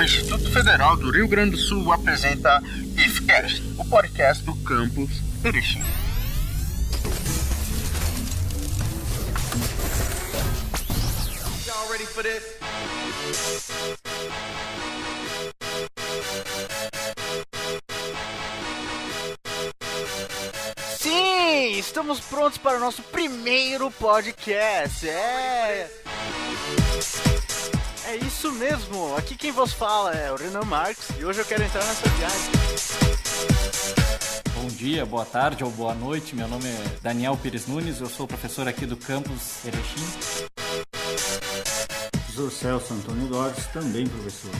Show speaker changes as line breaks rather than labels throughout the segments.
O Instituto Federal do Rio Grande do Sul apresenta IFCast, o podcast do campus Erechim. Y'all ready for this? Sim, estamos prontos para o nosso primeiro podcast. É isso mesmo, aqui quem vos fala é o Renan Marques e hoje eu quero entrar nessa viagem.
Bom dia, boa tarde ou boa noite, meu nome é Daniel Pires Nunes, eu sou professor aqui do campus Erechim.
Professor Celso Antônio Dores, também professor.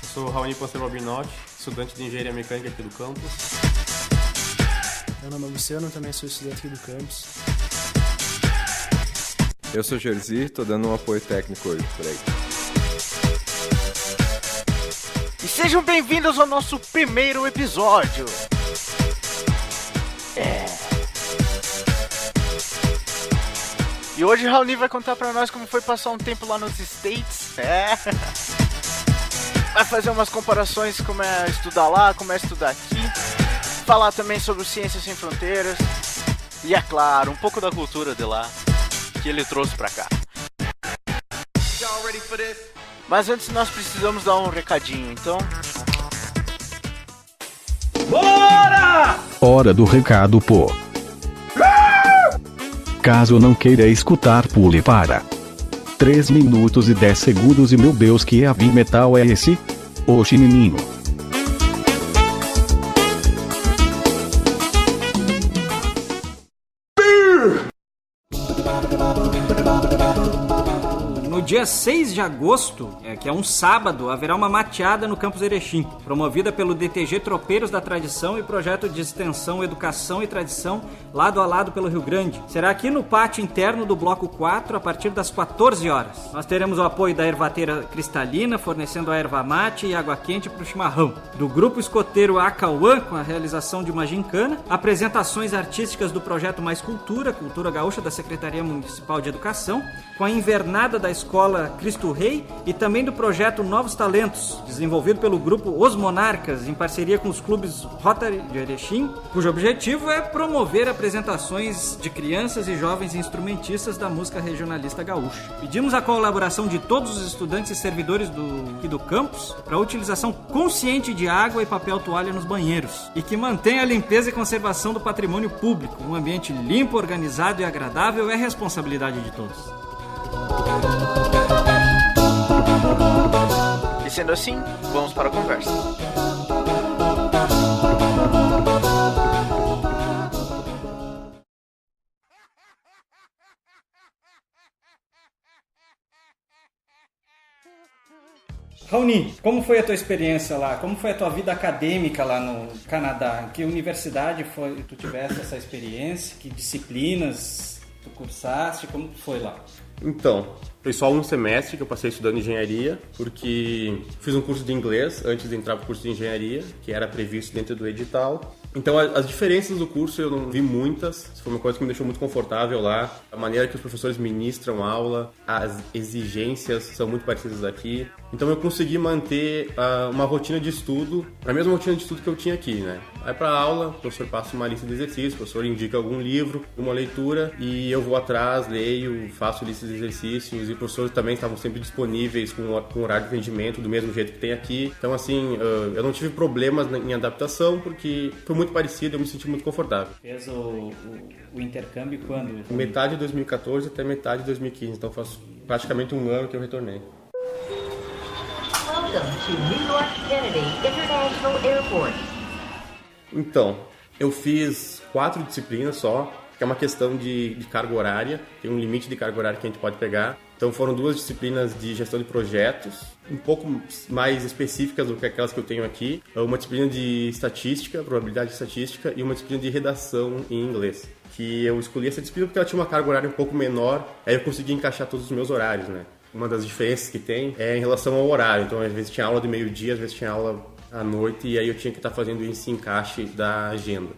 Eu sou o Raoni Posterbobinotti, estudante de Engenharia Mecânica aqui do campus.
Meu nome é Luciano, também sou estudante aqui do campus.
Eu sou o Jerzy, tô dando um apoio técnico hoje por aí.
E sejam bem-vindos ao nosso primeiro episódio. E hoje o Raoni vai contar pra nós como foi passar um tempo lá nos States. Vai fazer umas comparações, como é estudar lá, como é estudar aqui. Falar também sobre Ciências Sem Fronteiras. E é claro, um pouco da cultura de lá que ele trouxe pra cá. Mas antes nós precisamos dar um recadinho, então...
Bora! Hora do recado, pô. Caso não queira escutar, pule para 3 minutos e 10 segundos e meu Deus, que heavy metal é esse? Oxi, menino.
No dia 6 de agosto, que é um sábado, haverá uma mateada no campus Erechim, promovida pelo DTG Tropeiros da Tradição e projeto de extensão Educação e Tradição lado a lado pelo Rio Grande. Será aqui no pátio interno do Bloco 4 a partir das 14 horas. Nós teremos o apoio da ervateira Cristalina, fornecendo a erva mate e água quente para o chimarrão. Do grupo escoteiro Acauã, com a realização de uma gincana, apresentações artísticas do projeto Mais Cultura, Cultura Gaúcha da Secretaria Municipal de Educação, com a invernada da Escola Cristo Rei e também do projeto Novos Talentos, desenvolvido pelo grupo Os Monarcas, em parceria com os clubes Rotary de Erechim, cujo objetivo é promover apresentações de crianças e jovens instrumentistas da música regionalista gaúcha. Pedimos a colaboração de todos os estudantes e servidores do campus para a utilização consciente de água e papel toalha nos banheiros e que mantenha a limpeza e conservação do patrimônio público. Um ambiente limpo, organizado e agradável é responsabilidade de todos.
E sendo assim, vamos para a conversa.
Raoni, como foi a tua experiência lá? Como foi a tua vida acadêmica lá no Canadá? Em que universidade tu tiveste essa experiência? Que disciplinas tu cursaste? Como foi lá?
Então, foi só um semestre que eu passei estudando engenharia, porque fiz um curso de inglês antes de entrar para o curso de engenharia, que era previsto dentro do edital. Então, as diferenças do curso eu não vi muitas, isso foi uma coisa que me deixou muito confortável lá. A maneira que os professores ministram aula, as exigências são muito parecidas aqui. Então, eu consegui manter uma rotina de estudo, a mesma rotina de estudo que eu tinha aqui, né? Vai para a aula, o professor passa uma lista de exercícios, o professor indica algum livro, uma leitura, e eu vou atrás, leio, faço lista de exercícios, e os professores também estavam sempre disponíveis com horário de atendimento, do mesmo jeito que tem aqui. Então, assim, eu não tive problemas em adaptação, porque foi muito parecido, eu me senti muito confortável.
Fez o intercâmbio quando?
Metade de 2014 até metade de 2015, então faz praticamente um ano que eu retornei.
Welcome to New York Kennedy International Airport.
Então, eu fiz 4 disciplinas só, que é uma questão de carga horária, tem um limite de carga horária que a gente pode pegar. Então foram 2 disciplinas de gestão de projetos, um pouco mais específicas do que aquelas que eu tenho aqui. Uma disciplina de estatística, probabilidade estatística, e uma disciplina de redação em inglês. Que eu escolhi essa disciplina porque ela tinha uma carga horária um pouco menor, aí eu consegui encaixar todos os meus horários, né? Uma das diferenças que tem é em relação ao horário. Então, às vezes tinha aula de meio-dia, às vezes tinha aula à noite, e aí eu tinha que estar fazendo esse encaixe da agenda.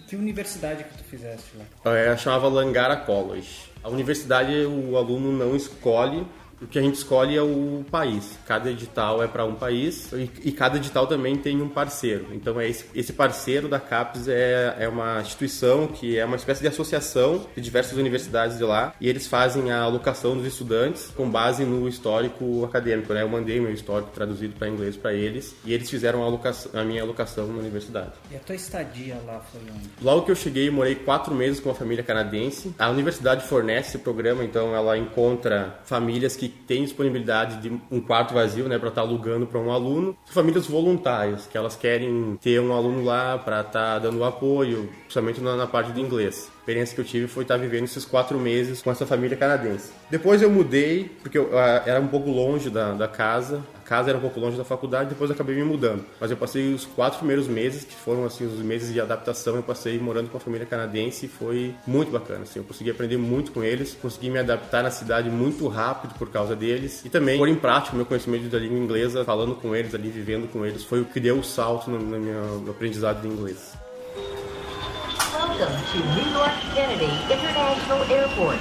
Que universidade que tu fizeste lá?
Chamava Langara College. A universidade o aluno não escolhe, o que a gente escolhe é o país. Cada edital é para um país e cada edital também tem um parceiro. Então esse parceiro da CAPES é uma instituição que é uma espécie de associação de diversas universidades de lá, e eles fazem a alocação dos estudantes com base no histórico acadêmico, né? Eu mandei meu histórico traduzido para inglês para eles, e eles fizeram a minha alocação na universidade.
E a tua estadia lá foi onde?
Logo que eu cheguei, morei 4 meses com uma família canadense. A universidade fornece esse programa, então ela encontra famílias que têm disponibilidade de um quarto vazio, né, para estar alugando para um aluno. Famílias voluntárias, que elas querem ter um aluno lá para estar dando apoio, principalmente na parte do inglês. A experiência que eu tive foi estar vivendo esses 4 meses com essa família canadense. Depois eu mudei, porque eu era um pouco longe da casa. A casa era um pouco longe da faculdade, depois eu acabei me mudando. Mas eu passei os 4 primeiros meses, que foram assim, os meses de adaptação, eu passei morando com a família canadense e foi muito bacana. Assim, eu consegui aprender muito com eles, consegui me adaptar na cidade muito rápido por causa deles. E também pôr em prática o meu conhecimento da língua inglesa, falando com eles ali, vivendo com eles. Foi o que deu o salto no aprendizado de inglês.
Welcome to New York Kennedy International Airport.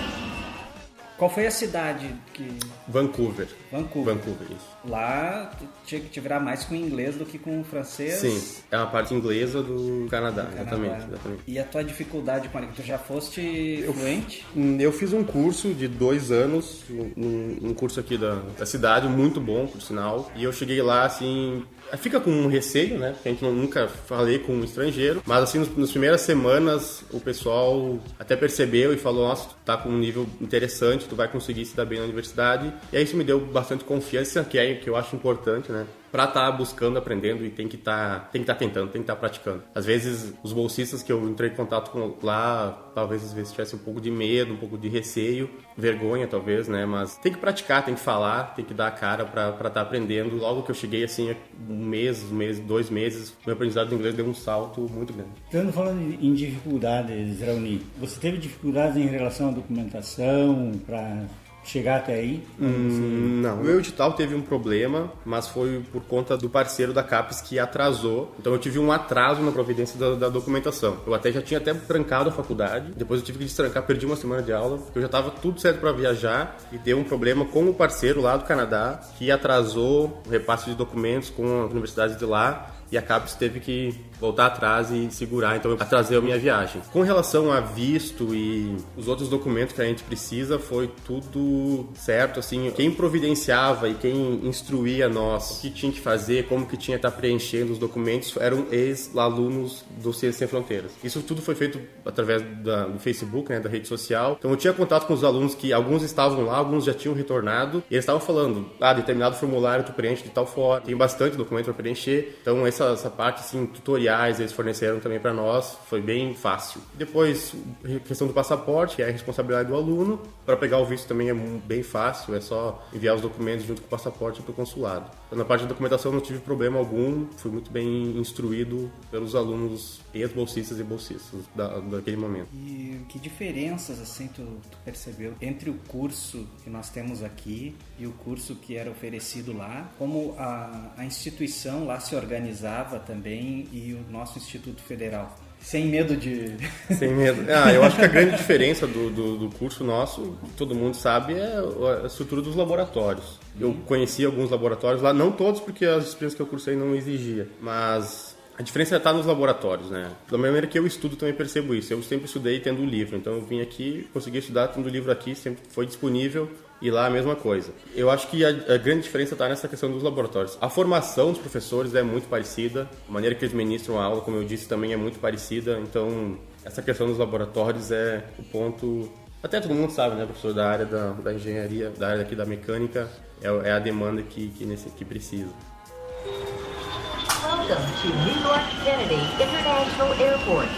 Qual foi a cidade que...
Vancouver.
Vancouver,
isso.
Lá tu tinha que te virar mais com inglês do que com o francês.
Sim, é uma parte inglesa do Canadá, exatamente.
E a tua dificuldade com a língua? Tu já foste fluente?
Eu fiz um curso de 2 anos, um curso aqui da cidade, muito bom, por sinal. E eu cheguei lá, assim... Fica com um receio, né? Porque a gente nunca falei com um estrangeiro. Mas, assim, nas primeiras semanas, o pessoal até percebeu e falou: nossa, tu tá com um nível interessante, tu vai conseguir se dar bem na universidade. E aí isso me deu bastante confiança, que eu acho importante, né? Pra estar buscando, aprendendo, e tem que estar tentando, tem que estar praticando. Às vezes, os bolsistas que eu entrei em contato com lá, talvez às vezes tivesse um pouco de medo, um pouco de receio, vergonha talvez, né? Mas tem que praticar, tem que falar, tem que dar a cara pra estar aprendendo. Logo que eu cheguei, assim, 2 meses, meu aprendizado de inglês deu um salto muito grande.
Estando falando em dificuldades, Raoni, você teve dificuldades em relação à documentação para chegar até aí?
Não, o meu edital teve um problema, mas foi por conta do parceiro da CAPES que atrasou. Então eu tive um atraso na providência da documentação. Eu já tinha trancado a faculdade, depois eu tive que destrancar, perdi uma semana de aula, porque eu já estava tudo certo para viajar e deu um problema com o parceiro lá do Canadá, que atrasou o repasse de documentos com as universidades de lá. E a CAPES teve que voltar atrás e segurar, então eu atrasei a minha viagem. Com relação a visto e os outros documentos que a gente precisa, foi tudo certo, assim. Quem providenciava e quem instruía nós o que tinha que fazer, como que tinha que estar preenchendo os documentos, eram ex-alunos do Ciências Sem Fronteiras. Isso tudo foi feito através do Facebook, né, da rede social. Então eu tinha contato com os alunos que alguns estavam lá, alguns já tinham retornado, e eles estavam falando: determinado formulário tu preenche de tal forma, tem bastante documento para preencher. Então essa parte, assim, tutoriais eles forneceram também para nós, foi bem fácil. Depois, questão do passaporte, que é a responsabilidade do aluno. Para pegar o visto também é bem fácil, é só enviar os documentos junto com o passaporte para o consulado. Então, na parte da documentação não tive problema algum, fui muito bem instruído pelos alunos ex-bolsistas e bolsistas daquele momento.
E que diferenças, assim, tu percebeu entre o curso que nós temos aqui e o curso que era oferecido lá? Como a instituição lá se organizava também e o nosso Instituto Federal? Sem medo de...
Sem medo. Eu acho que a grande diferença do curso nosso, todo mundo sabe, é a estrutura dos laboratórios. Eu conheci alguns laboratórios lá, não todos, porque as disciplinas que eu cursei não exigia, mas a diferença está nos laboratórios, né? Da maneira que eu estudo, também percebo isso. Eu sempre estudei tendo o livro, então eu vim aqui, consegui estudar tendo o livro aqui, sempre foi disponível. E lá a mesma coisa. Eu acho que a grande diferença está nessa questão dos laboratórios. A formação dos professores é muito parecida, a maneira que eles ministram a aula, como eu disse, também é muito parecida. Então, essa questão dos laboratórios é o ponto... Até todo mundo sabe, né, professor, da área da engenharia, da área aqui da mecânica, é a demanda que precisa.
Welcome to New York Kennedy International Airport.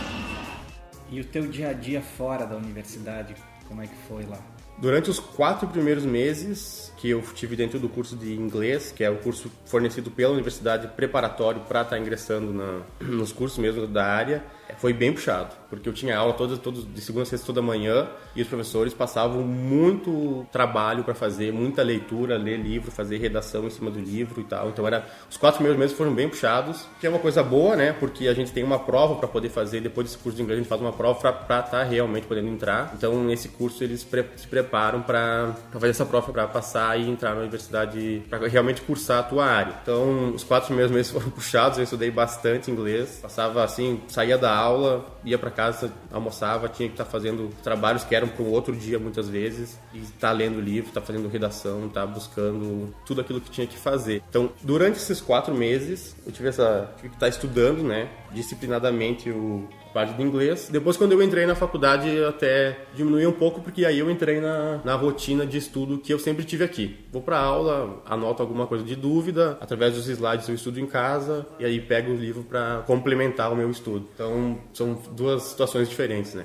E o teu dia a dia fora da universidade, como é que foi lá?
Durante os 4 primeiros meses que eu tive dentro do curso de inglês, que é o curso fornecido pela universidade preparatório para estar ingressando nos cursos mesmo da área, foi bem puxado, porque eu tinha aula de segunda a sexta toda manhã e os professores passavam muito trabalho para fazer, muita leitura, ler livro, fazer redação em cima do livro e tal. Então os 4 primeiros meses foram bem puxados, que é uma coisa boa, né? Porque a gente tem uma prova para poder fazer, depois desse curso de inglês a gente faz uma prova para estar realmente podendo entrar. Então nesse curso eles se preparam para fazer essa prova para passar e entrar na universidade, para realmente cursar a tua área. Então os 4 primeiros meses foram puxados, eu estudei bastante inglês, passava assim, saía da aula, ia para casa, almoçava, tinha que estar fazendo trabalhos que eram para um outro dia muitas vezes, e estar lendo livro, estar fazendo redação, estar buscando tudo aquilo que tinha que fazer. Então, durante esses 4 meses, eu tive que estar estudando, né, disciplinadamente a parte de inglês. Depois, quando eu entrei na faculdade, eu até diminuí um pouco, porque aí eu entrei na rotina de estudo que eu sempre tive aqui. Vou para aula, anoto alguma coisa de dúvida, através dos slides eu estudo em casa, e aí pego o livro para complementar o meu estudo. Então, são 2 situações diferentes, né?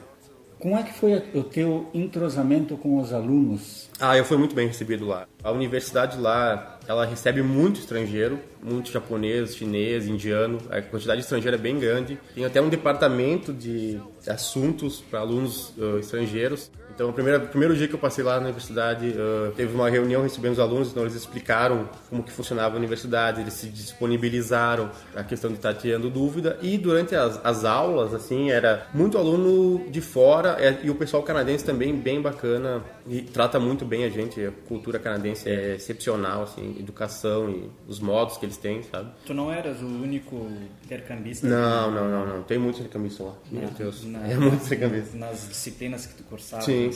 Como é que foi o teu entrosamento com os alunos?
Eu fui muito bem recebido lá. A universidade lá, ela recebe muito estrangeiro, muito japonês, chinês, indiano. A quantidade de estrangeiro é bem grande. Tem até um departamento de assuntos para alunos estrangeiros. Então, o primeiro dia que eu passei lá na universidade, teve uma reunião recebendo os alunos, então eles explicaram como que funcionava a universidade, eles se disponibilizaram a questão de estar tirando dúvida, e durante as aulas, assim, era muito aluno de fora, e o pessoal canadense também bem bacana, e trata muito bem a gente. A cultura canadense é excepcional, assim, educação e os modos que eles têm, sabe?
Tu não eras o único intercambista?
Não. Tem muitos intercambistas lá. Meu Deus. É muito intercambista. Nas
disciplinas que tu cursava?
Sim.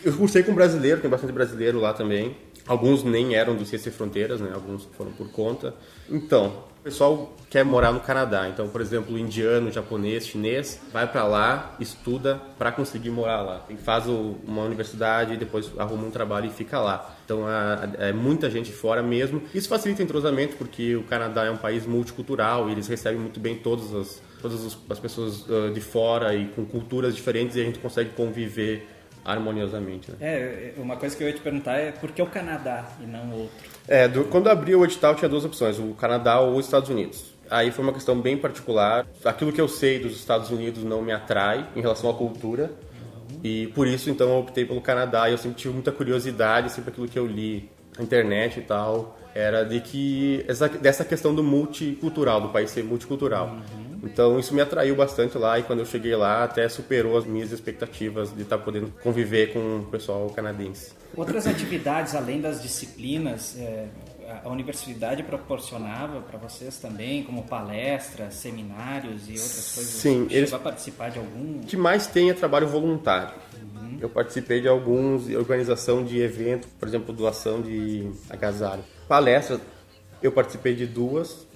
Eu cursei com brasileiro, tem bastante brasileiro lá também. Alguns nem eram do Ciências Sem Fronteiras, né? Alguns foram por conta. Então, o pessoal quer morar no Canadá. Então, por exemplo, indiano, japonês, chinês, vai para lá, estuda para conseguir morar lá. Faz uma universidade e depois arruma um trabalho e fica lá. Então, é muita gente fora mesmo. Isso facilita o entrosamento, porque o Canadá é um país multicultural e eles recebem muito bem todas as pessoas de fora e com culturas diferentes, e a gente consegue conviver harmoniosamente, né?
Uma coisa que eu ia te perguntar é por que o Canadá e não outro?
Quando abriu o edital tinha 2 opções, o Canadá ou os Estados Unidos. Aí foi uma questão bem particular. Aquilo que eu sei dos Estados Unidos não me atrai em relação à cultura, e por isso então eu optei pelo Canadá. E eu sempre tive muita curiosidade, sempre aquilo que eu li na internet e tal, era dessa questão do multicultural, do país ser multicultural. Então isso me atraiu bastante lá, e quando eu cheguei lá até superou as minhas expectativas de estar podendo conviver com o pessoal canadense.
Outras atividades além das disciplinas, a universidade proporcionava para vocês também, como palestras, seminários e outras coisas?
Sim.
Chegou a participar de algum?
O que mais tem é trabalho voluntário. Eu participei de alguns, organização de eventos, por exemplo, doação de agasalho. Palestras, eu participei de 2.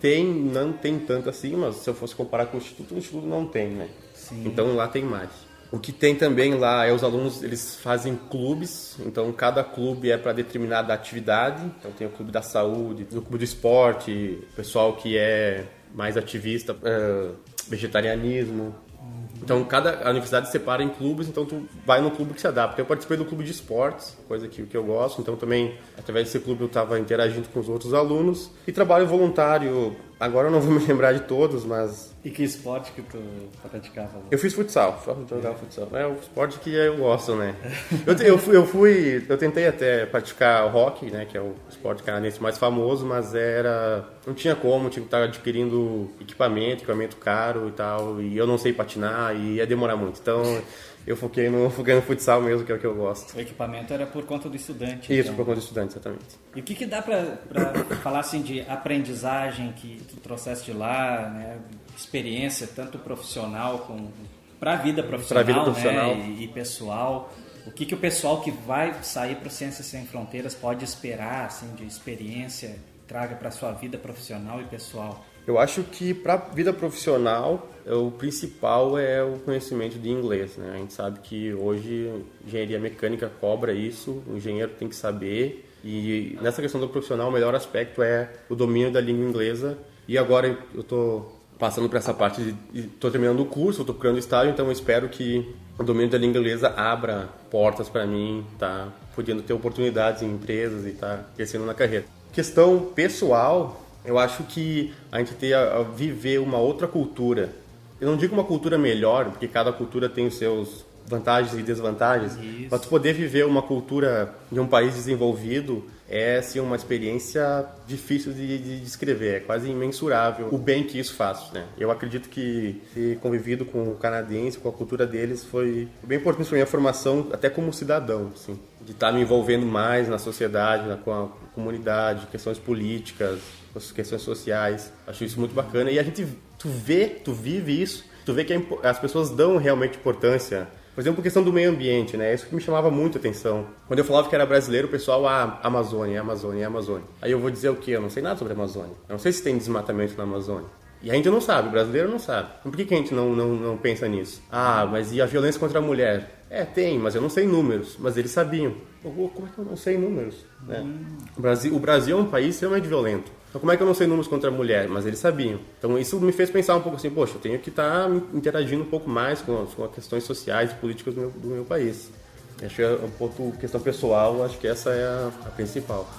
Não tem tanto assim, mas se eu fosse comparar com o Instituto não tem, né? Sim. Então lá tem mais. O que tem também lá é os alunos, eles fazem clubes, então cada clube é para determinada atividade. Então tem o clube da saúde, o clube do esporte, o pessoal que é mais ativista, vegetarianismo. Então a universidade se separa em clubes, então tu vai no clube que se adapta. Eu participei do clube de esportes, coisa que eu gosto, então também através desse clube eu estava interagindo com os outros alunos. E trabalho voluntário, agora eu não vou me lembrar de todos, mas...
E que esporte que tu praticava?
Eu fiz futsal, só jogava futsal. É o esporte que eu gosto, né? Eu tentei até praticar o hockey, né, que é o esporte canadense mais famoso, mas não tinha como, tinha que estar adquirindo equipamento caro e tal, e eu não sei patinar e ia demorar muito. Então eu foquei no futsal mesmo, que é o que eu gosto.
O equipamento era por conta do estudante?
Isso, então. Por conta do estudante, exatamente.
E o que dá para falar assim de aprendizagem que tu trouxeste de lá, né? Experiência tanto profissional como para a vida profissional, né? e pessoal. O que o pessoal que vai sair para o Ciências Sem Fronteiras pode esperar assim, de experiência, traga para a sua vida profissional e pessoal?
Eu acho que para a vida profissional, o principal é o conhecimento de inglês, né? A gente sabe que hoje engenharia mecânica cobra isso, o engenheiro tem que saber. E nessa questão do profissional, o melhor aspecto é o domínio da língua inglesa. E agora eu estou passando por essa parte estou terminando o curso, estou procurando estágio, então eu espero que o domínio da língua inglesa abra portas para mim, tá podendo ter oportunidades em empresas e tá crescendo na carreira. Questão pessoal, eu acho que a gente tem a viver uma outra cultura eu não digo uma cultura melhor, porque cada cultura tem os seus vantagens e desvantagens, mas tu poder viver uma cultura de um país desenvolvido é assim, uma experiência difícil de descrever, é quase imensurável o bem que isso faz, né? Eu acredito que ter convivido com o canadense, com a cultura deles, foi bem importante para minha formação, até como cidadão, assim, de estar me envolvendo mais na sociedade, com a comunidade, questões políticas, questões sociais. Acho isso muito bacana e a gente, tu vive isso, tu vê que as pessoas dão realmente importância. Por exemplo, a questão do meio ambiente, né? Isso que me chamava muito a atenção. Quando eu falava que era brasileiro, o pessoal, Amazônia. Aí eu vou dizer o quê? Eu não sei nada sobre a Amazônia. Eu não sei se tem desmatamento na Amazônia. E a gente não sabe, o brasileiro não sabe. Então por que a gente não pensa nisso? Mas e a violência contra a mulher? Tem, mas eu não sei números. Mas eles sabiam. Como é que eu não sei números? Né? O Brasil é um país extremamente violento. Então como é que eu não sei números contra a mulher? Mas eles sabiam. Então isso me fez pensar um pouco assim, poxa, eu tenho que estar interagindo um pouco mais com as questões sociais e políticas do meu país. Acho que é um pouco questão pessoal, acho que essa é a principal.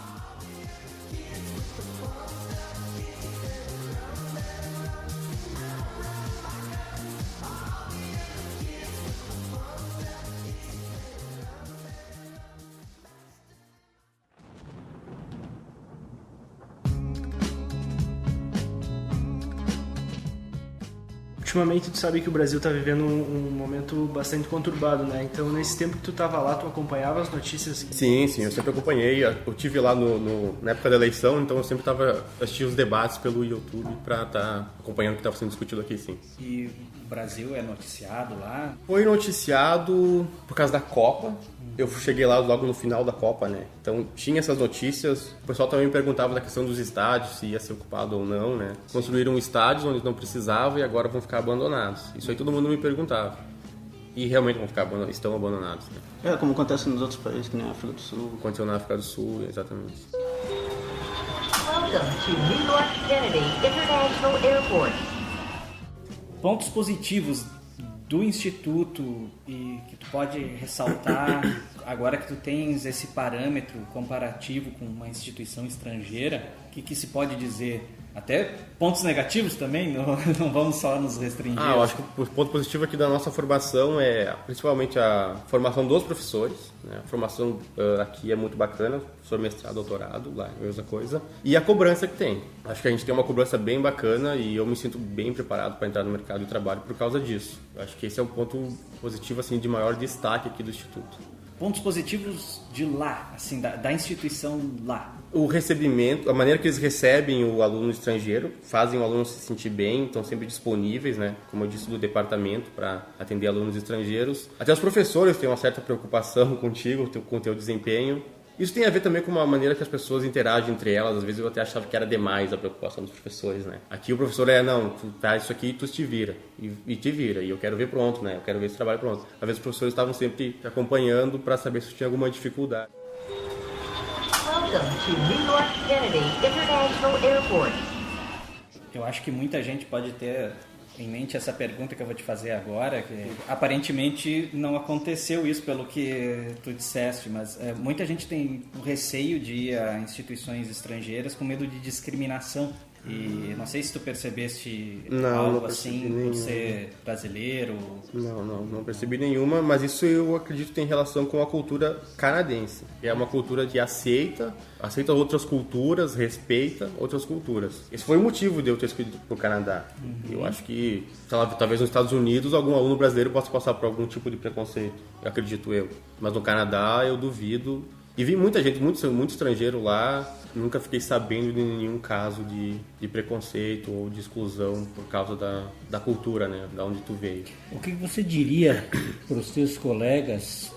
Ultimamente tu sabe que o Brasil está vivendo um momento bastante conturbado, né? Então nesse tempo que tu estava lá, tu acompanhava as notícias?
Sim, eu sempre acompanhei. Eu tive lá na época da eleição, então eu sempre assistindo os debates pelo YouTube para estar acompanhando o que estava sendo discutido aqui, sim.
E o Brasil é noticiado lá?
Foi noticiado por causa da Copa. Eu cheguei lá logo no final da Copa, né? Então tinha essas notícias. O pessoal também me perguntava da questão dos estádios, se ia ser ocupado ou não, né? Construíram estádios onde não precisava e agora vão ficar abandonados. Isso aí todo mundo me perguntava. E realmente estão abandonados, né?
Como acontece nos outros países, que nem a África do Sul.
Aconteceu na África do Sul, exatamente.
Welcome to New York Kennedy International Airport.
Pontos positivos do Instituto e que tu pode ressaltar agora que tu tens esse parâmetro comparativo com uma instituição estrangeira, o que se pode dizer? Até pontos negativos também, não vamos só nos restringir.
Eu acho que o ponto positivo aqui da nossa formação é principalmente a formação dos professores, né? A formação aqui é muito bacana, professor mestrado, doutorado, lá é a mesma coisa. E a cobrança que tem. Acho que a gente tem uma cobrança bem bacana e eu me sinto bem preparado para entrar no mercado de trabalho por causa disso. Acho que esse é um ponto positivo assim, de maior destaque aqui do Instituto.
Pontos positivos de lá, assim, da instituição lá.
O recebimento, a maneira que eles recebem o aluno estrangeiro, fazem o aluno se sentir bem, estão sempre disponíveis, né? Como eu disse, do departamento para atender alunos estrangeiros. Até os professores têm uma certa preocupação contigo, com o teu desempenho. Isso tem a ver também com a maneira que as pessoas interagem entre elas. Às vezes eu até achava que era demais a preocupação dos professores, né? Aqui o professor tu faz isso aqui e tu te vira. E te vira. E eu quero ver pronto, né? Eu quero ver esse trabalho pronto. Às vezes os professores estavam sempre te acompanhando para saber se tinha alguma dificuldade.
Welcome to New York Kennedy International Airport.
Eu acho que muita gente pode ter em mente essa pergunta que eu vou te fazer agora, que aparentemente não aconteceu isso pelo que tu disseste, mas muita gente tem o receio de ir a instituições estrangeiras com medo de discriminação. E não sei se tu percebeste algo assim por ser brasileiro.
Não percebi nenhuma, mas isso eu acredito que tem relação com a cultura canadense. É uma cultura que aceita outras culturas, respeita outras culturas. Esse foi o motivo de eu ter escolhido para o Canadá. Eu acho que, talvez nos Estados Unidos algum aluno brasileiro possa passar por algum tipo de preconceito, acredito eu. Mas no Canadá eu duvido. E vi muita gente, muito estrangeiro lá, nunca fiquei sabendo de nenhum caso de preconceito ou de exclusão por causa da cultura, né, da onde tu veio.
O que você diria para os teus colegas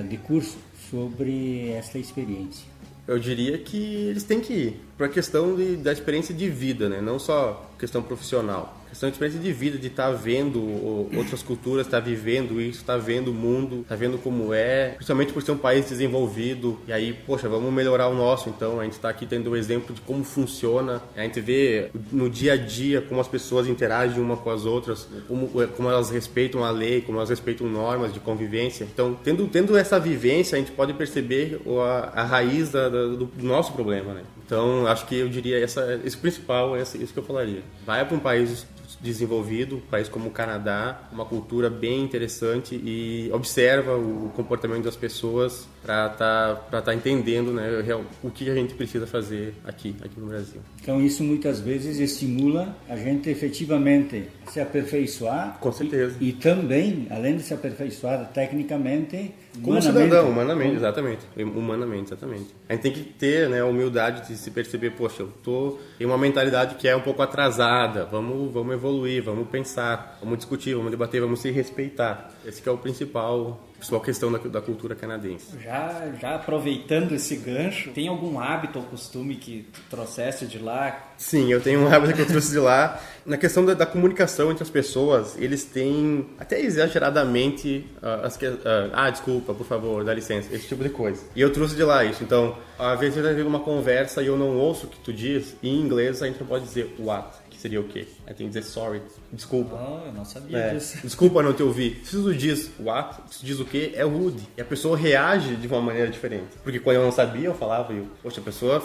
de curso sobre essa experiência?
Eu diria que eles têm que ir para a questão da experiência de vida, né, não só questão profissional. Questão de experiência de vida, de estar vendo outras culturas, estar vivendo isso, estar vendo o mundo, estar vendo como é, principalmente por ser um país desenvolvido. E aí, poxa, vamos melhorar o nosso, então. A gente está aqui tendo o exemplo de como funciona. A gente vê no dia a dia como as pessoas interagem uma com as outras, como elas respeitam a lei, como elas respeitam normas de convivência. Então, tendo essa vivência, a gente pode perceber a raiz do nosso problema, né? Então, acho que eu diria esse principal, isso que eu falaria. Vai para um país desenvolvido, um país como o Canadá, uma cultura bem interessante e observa o comportamento das pessoas para tá entendendo, né, o que a gente precisa fazer aqui no Brasil.
Então isso muitas vezes estimula a gente efetivamente se aperfeiçoar.
Com certeza.
E também, além de se aperfeiçoar tecnicamente,
como cidadão, humanamente, exatamente. Humanamente, exatamente. A gente tem que ter, né, a humildade de se perceber, poxa, eu tô em uma mentalidade que é um pouco atrasada, vamos evoluir, vamos pensar, vamos discutir, vamos debater, vamos se respeitar. Esse que é o principal questão da cultura canadense.
Já aproveitando esse gancho, tem algum hábito ou costume que tu trouxeste de lá?
Sim, eu tenho um hábito que eu trouxe de lá. Na questão da comunicação entre as pessoas, eles têm, até exageradamente, desculpa, por favor, dá licença, esse tipo de coisa. E eu trouxe de lá isso. Então, às vezes eu tenho uma conversa e eu não ouço o que tu diz, em inglês a gente não pode dizer what. Seria o quê? Aí tem que dizer sorry, desculpa.
Eu não sabia disso.
Desculpa não te ouvir. Se tu diz what, se tu diz o quê, é rude. E a pessoa reage de uma maneira diferente. Porque quando eu não sabia, eu falava, poxa, a pessoa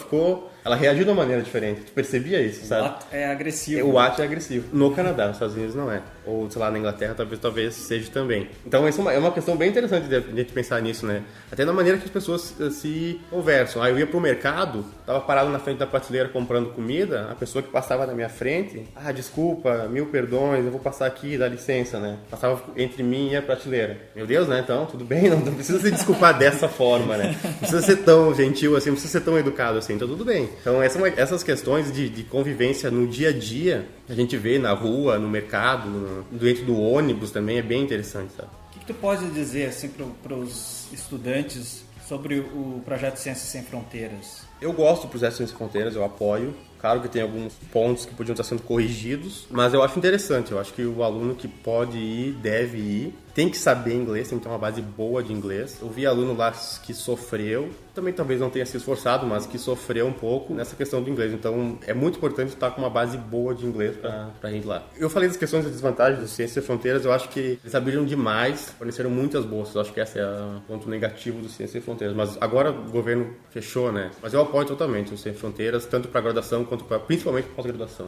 ela reagiu de uma maneira diferente. Tu percebia isso, sabe?
O what é agressivo.
O what é agressivo. No Canadá, nos Estados Unidos não é. Ou, sei lá, na Inglaterra talvez seja também. Então, essa é uma questão bem interessante de a gente pensar nisso, né? Até na maneira que as pessoas se conversam. Aí eu ia pro mercado, tava parado na frente da prateleira comprando comida, a pessoa que passava na minha frente, desculpa, 1000 perdões, eu vou passar aqui, dá licença, né? Passava entre mim e a prateleira. Meu Deus, né? Então, tudo bem, não precisa se desculpar dessa forma, né? Não precisa ser tão gentil assim, não precisa ser tão educado assim, então tudo bem. Então, essas questões de convivência no dia a dia, a gente vê na rua, no mercado, dentro do ônibus também, é bem interessante, sabe?
O que tu pode dizer, assim, para os estudantes sobre o projeto Ciências Sem Fronteiras?
Eu gosto do projeto Ciências Sem Fronteiras, eu apoio. Claro que tem alguns pontos que podiam estar sendo corrigidos, mas eu acho interessante. Eu acho que o aluno que pode ir, deve ir, tem que saber inglês, tem que ter uma base boa de inglês. Eu vi aluno lá que sofreu, também talvez não tenha se esforçado, mas que sofreu um pouco nessa questão do inglês. Então é muito importante estar com uma base boa de inglês para ir lá. Eu falei das questões e desvantagens do Ciências Sem Fronteiras, eu acho que eles abriram demais, forneceram muitas bolsas. Eu acho que esse é o ponto negativo do Ciências Sem Fronteiras. Mas agora o governo fechou, né? Mas eu apoio totalmente o Ciências Sem Fronteiras, tanto para graduação quanto principalmente para pós-graduação.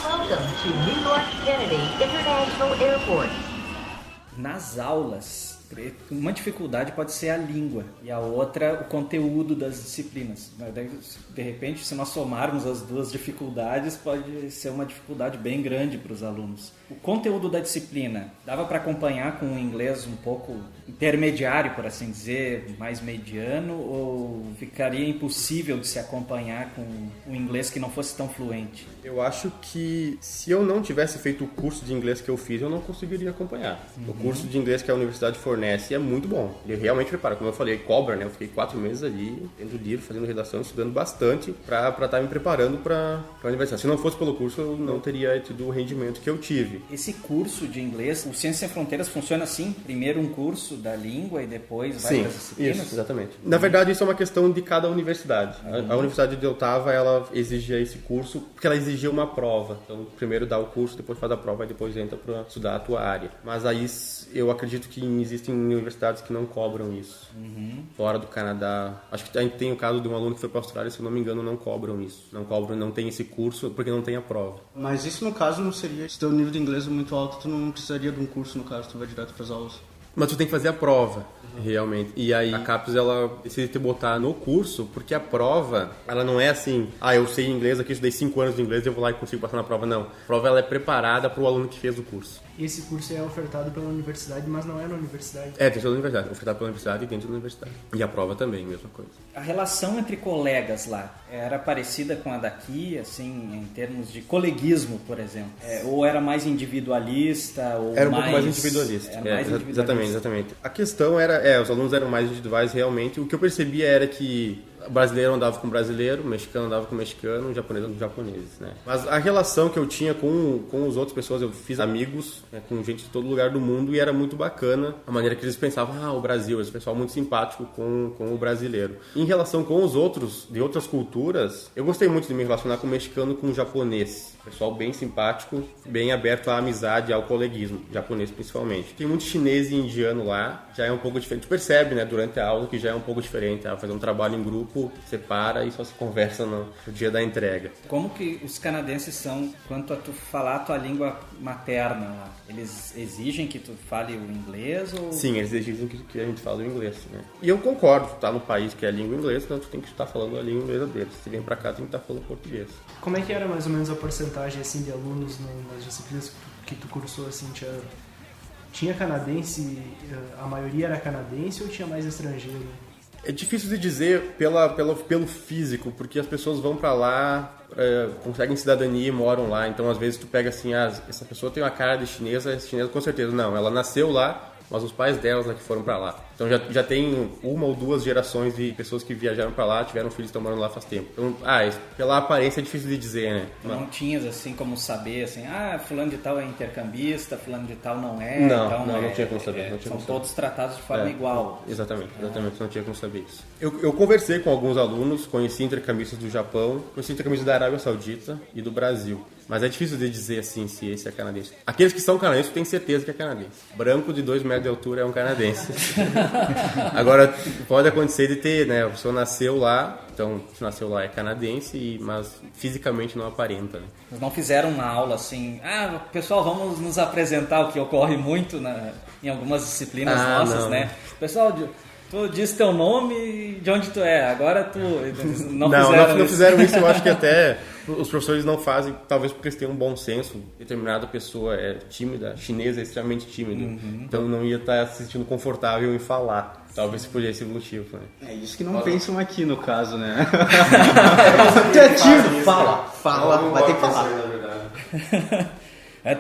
Welcome to New York Kennedy International Airport.
Nas aulas, uma dificuldade pode ser a língua e a outra o conteúdo das disciplinas. De repente, se nós somarmos as duas dificuldades, pode ser uma dificuldade bem grande para os alunos. O conteúdo da disciplina, dava para acompanhar com um inglês um pouco intermediário, por assim dizer, mais mediano, ou ficaria impossível de se acompanhar com um inglês que não fosse tão fluente?
Eu acho que se eu não tivesse feito o curso de inglês que eu fiz, eu não conseguiria acompanhar. O curso de inglês que a universidade fornece é muito bom. Ele realmente prepara, como eu falei, cobra, né? Eu fiquei 4 meses ali, lendo livro, fazendo redação, estudando bastante para estar me preparando para a universidade. Se não fosse pelo curso, eu não teria tido o rendimento que eu tive.
Esse curso de inglês, o Ciências Sem Fronteiras funciona assim? Primeiro um curso da língua e depois vai para as disciplinas?
Isso, exatamente. Na verdade, isso é uma questão de cada universidade. A universidade de Ottawa, ela exigia esse curso porque ela exigia uma prova. Então, primeiro dá o curso, depois faz a prova e depois entra para estudar a tua área. Mas aí eu acredito que existem universidades que não cobram isso. Fora do Canadá. Acho que a gente tem o caso de um aluno que foi para a Austrália, se eu não me engano, não cobram isso. Não tem esse curso porque não tem a prova.
Mas isso no caso não seria, se teu nível de inglês é muito alto, tu não precisaria de um curso no caso, tu vai direto para as aulas.
Mas tu tem que fazer a prova, realmente. E aí a CAPES, ela decide te botar no curso, porque a prova, ela não é assim, eu sei inglês aqui, estudei 5 anos de inglês e eu vou lá e consigo passar na prova. Não. A prova, ela é preparada para o aluno que fez o curso.
E esse curso é ofertado pela universidade, mas não é na universidade.
Dentro da universidade. Ofertado pela universidade e dentro da universidade. E a prova também, mesma coisa.
A relação entre colegas lá era parecida com a daqui, assim, em termos de coleguismo, por exemplo? Ou era mais individualista? Ou
era um pouco mais individualista. Exatamente. A questão era, os alunos eram mais individuais realmente. O que eu percebia era que o brasileiro andava com brasileiro, o mexicano andava com mexicano, o japonês andava com japoneses, né? Mas a relação que eu tinha com as outras pessoas, eu fiz amigos, né, com gente de todo lugar do mundo e era muito bacana a maneira que eles pensavam, o Brasil, esse pessoal muito simpático com o brasileiro. Em relação com os outros, de outras culturas, eu gostei muito de me relacionar com o mexicano e com o japonês. Pessoal bem simpático, bem aberto à amizade e ao coleguismo, japonês principalmente. Tem muito chinês e indiano lá, já é um pouco diferente. Tu percebe, né, durante a aula que já é um pouco diferente. Fazer um trabalho em grupo, separa e só se conversa no dia da entrega.
Como que os canadenses são quanto a tu falar a tua língua materna lá? Eles exigem que tu fale o inglês ou...
Sim, eles exigem que a gente fale o inglês, né? E eu concordo, tu tá no país que é a língua inglesa, então tu tem que estar falando a língua inglesa deles. Se vem pra cá, tem que estar falando português.
Como é que era mais ou menos a porcentagem assim, de alunos nas disciplinas que tu cursou? Assim, tinha canadense, a maioria era canadense ou tinha mais estrangeiro?
É difícil de dizer pelo físico, porque as pessoas vão pra lá, conseguem cidadania e moram lá. Então, às vezes, tu pega assim, essa pessoa tem uma cara de chinesa com certeza. Não, ela nasceu lá, mas os pais delas que foram pra lá. Então já tem uma ou duas gerações de pessoas que viajaram pra lá, tiveram filhos e estão morando lá faz tempo. Então, pela aparência é difícil de dizer, né?
Não tinhas assim como saber, assim, fulano de tal é intercambista, fulano de tal não é.
Não tinha como saber.
São todos tratados de forma igual.
Exatamente, não tinha como saber isso. Eu conversei com alguns alunos, conheci intercambistas do Japão, conheci intercambistas da Arábia Saudita e do Brasil. Mas é difícil de dizer assim se esse é canadense. Aqueles que são canadenses, eu tenho certeza que é canadense. Branco de 2 metros de altura é um canadense. Agora, pode acontecer de ter, né? A pessoa nasceu lá, então, se nasceu lá é canadense, mas fisicamente não aparenta, né?
Mas não fizeram uma aula assim, pessoal, vamos nos apresentar, o que ocorre muito em algumas disciplinas nossas,
não.
né? Pessoal, tu diz teu nome e de onde tu é, agora tu... Não
fizeram isso, eu acho que até os professores não fazem, talvez porque eles têm um bom senso, determinada pessoa é tímida, chinesa é extremamente tímida, então não ia estar se sentindo confortável em falar. Talvez podia ser o motivo, né?
É isso que não pensam aqui no caso, né? Tu é tímido, fala, vai ter que falar.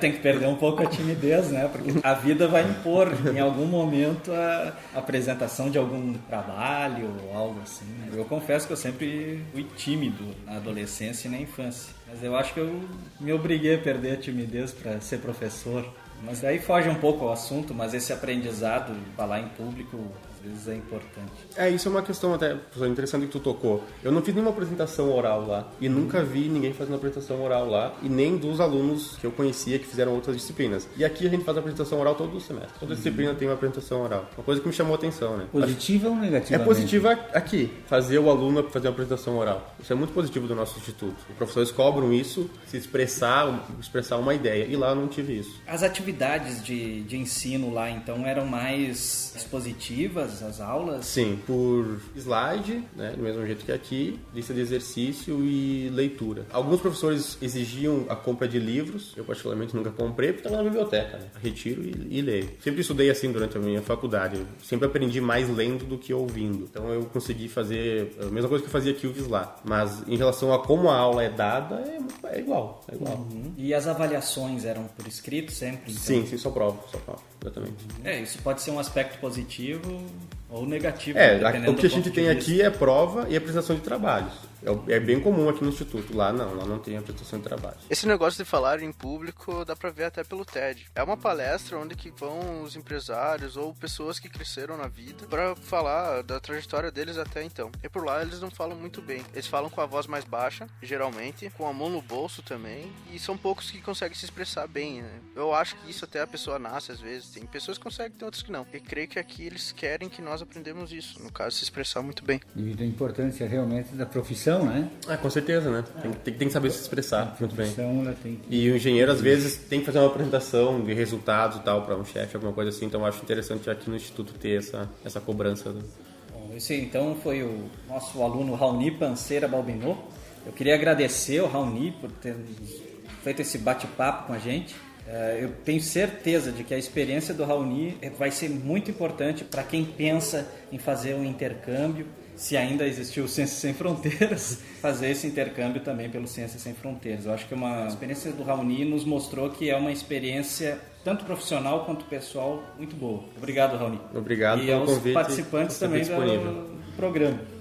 Tem que perder um pouco a timidez, né? Porque a vida vai impor em algum momento a apresentação de algum trabalho ou algo assim. Eu confesso que eu sempre fui tímido na adolescência e na infância. Mas eu acho que eu me obriguei a perder a timidez para ser professor. Mas daí foge um pouco ao assunto, mas esse aprendizado, falar em público, às vezes é importante.
Isso é uma questão até interessante que tu tocou. Eu não fiz nenhuma apresentação oral lá e nunca vi ninguém fazendo apresentação oral lá e nem dos alunos que eu conhecia que fizeram outras disciplinas. E aqui a gente faz a apresentação oral todo o semestre. Toda disciplina tem uma apresentação oral. Uma coisa que me chamou a atenção, né?
Positiva ou negativa?
É positiva aqui, fazer o aluno fazer uma apresentação oral. Isso é muito positivo do nosso instituto. Os professores cobram isso, se expressar uma ideia. E lá eu não tive isso.
As atividades de ensino lá, então, eram mais expositivas, as aulas?
Sim, por slide, né, do mesmo jeito que aqui, lista de exercício e leitura. Alguns professores exigiam a compra de livros, eu particularmente nunca comprei, porque estava na biblioteca, né? Retiro e leio. Sempre estudei assim durante a minha faculdade, eu sempre aprendi mais lendo do que ouvindo. Então eu consegui fazer a mesma coisa que eu fazia aqui, eu fiz lá. Mas em relação a como a aula é dada, é igual.
Uhum. E as avaliações eram por escrito sempre? Então...
Sim, só prova, exatamente.
Isso pode ser um aspecto positivo ou negativo.
O que a gente tem aqui é prova e apresentação de trabalhos. É bem comum aqui no Instituto. Lá não tem apresentação de trabalhos.
Esse negócio de falar em público dá pra ver até pelo TED. É uma palestra onde que vão os empresários ou pessoas que cresceram na vida pra falar da trajetória deles até então. E por lá eles não falam muito bem. Eles falam com a voz mais baixa, geralmente, com a mão no bolso também, e são poucos que conseguem se expressar bem, né? Eu acho que isso até a pessoa nasce às vezes. Tem pessoas que conseguem, tem outras que não. E creio que aqui eles querem que nós aprendamos isso. No caso, se expressar muito bem.
Devido à importância realmente da profissão, né?
Com certeza, né? Tem que saber se expressar muito bem.
Ela tem que...
E o engenheiro, às vezes, tem que fazer uma apresentação de resultados e tal para um chefe, alguma coisa assim. Então, eu acho interessante aqui no Instituto ter essa cobrança.
Bom, esse então foi o nosso aluno Raoni Panceira Balbinot. Eu queria agradecer ao Raoni por ter feito esse bate-papo com a gente. Eu tenho certeza de que a experiência do Raoni vai ser muito importante para quem pensa em fazer um intercâmbio, se ainda existiu o Ciências Sem Fronteiras, fazer esse intercâmbio também pelo Ciências Sem Fronteiras. Eu acho que a experiência do Raoni nos mostrou que é uma experiência tanto profissional quanto pessoal muito boa. Obrigado, Raoni.
Obrigado pelo convite.
E aos participantes também do programa.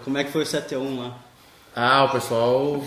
Como é que foi o 7x1 lá?
Ah, o pessoal...